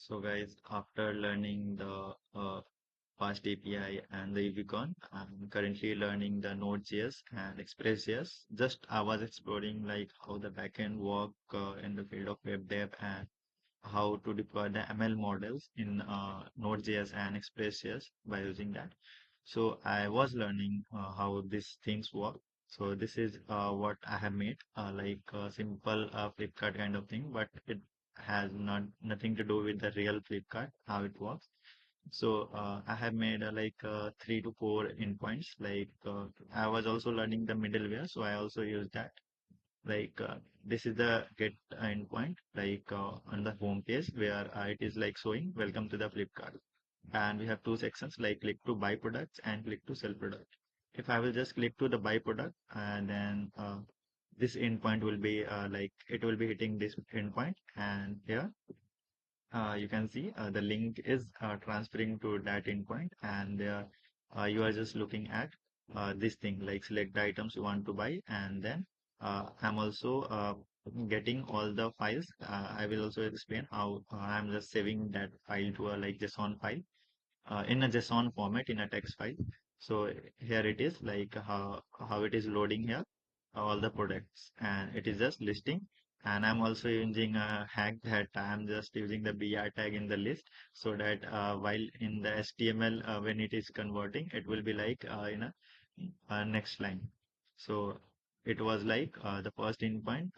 So guys, after learning the FastAPI and the Uvicorn, I'm currently learning the Node.js and Express.js. Just I was exploring like how the backend work in the field of web dev and how to deploy the ML models in Node.js and Express.js by using that. So I was learning how these things work. So this is what I have made, like a simple Flipkart kind of thing, but it has nothing to do with the real Flipkart, how it works. So I have made 3 to 4 endpoints. I was also learning the middleware, so I also use that. This is the get endpoint, on the home page where it is like showing welcome to the Flipkart. And we have two sections like click to buy products and click to sell product. If I will just click to the buy product, and then this endpoint will be it will be hitting this endpoint, and here you can see the link is transferring to that endpoint, and there you are just looking at this thing like select the items you want to buy, and then I'm also getting all the files. I will also explain how I'm just saving that file to a like JSON file in a JSON format in a text file. So here it is like how it is loading here all the products, and it is just listing. And I'm also using a hack that I'm just using the BR tag in the list so that while in the HTML when it is converting, it will be like in a next line. So it was like the first endpoint,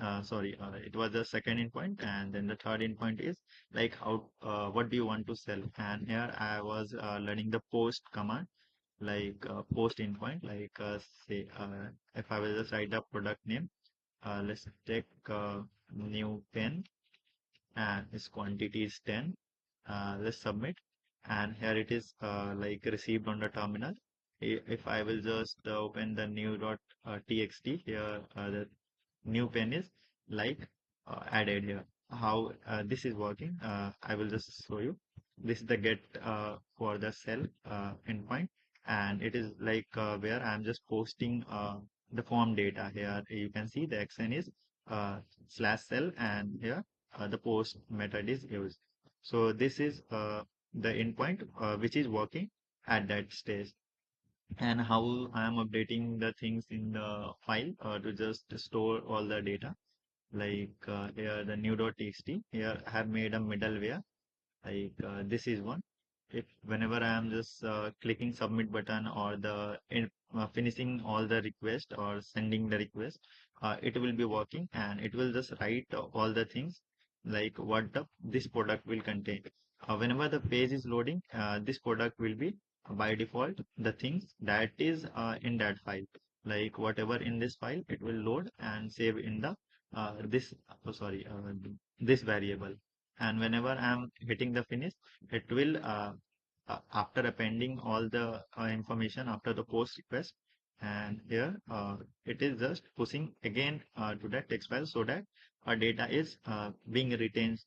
it was the second endpoint, and then the third endpoint is like how what do you want to sell. And here I was learning the post command, post endpoint, say if I will just write a product name, let's take new pen, and its quantity is 10. Let's submit, and here it is like received on the terminal. If I will just open the new.txt, here the new pen is like added here. How this is working, I will just show you. This is the get for the cell endpoint, and it is like where I'm just posting the form data. Here you can see the action is slash cell, and here the post method is used. So this is the endpoint which is working at that stage. And how I am updating the things in the file to just store all the data. Here the new.txt, here I have made a middleware, this is one. If whenever I am just clicking submit button, or finishing all the request or sending the request, it will be working, and it will just write all the things like what this product will contain. Whenever the page is loading, this product will be by default the things that is in that file, like whatever in this file, it will load and save in the this variable. And whenever I'm hitting the finish, it will after appending all the information after the post request, and here it is just pushing again to that text file, so that our data is being retained.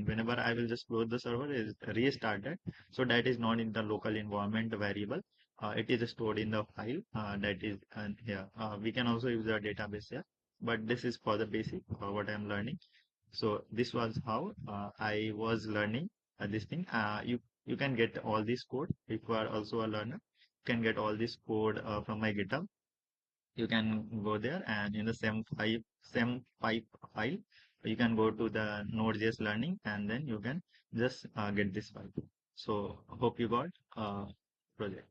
Whenever I will just close the server, is restart that, so that is not in the local environment variable. It is stored in the file that is here. We can also use the database here, but this is for the basic what I'm learning. So this was how I was learning this thing. You can get all this code if you are also a learner. You can get all this code from my GitHub. You can go there, and in the sem5 file, you can go to the Node.js learning, and then you can just get this file. So hope you got project.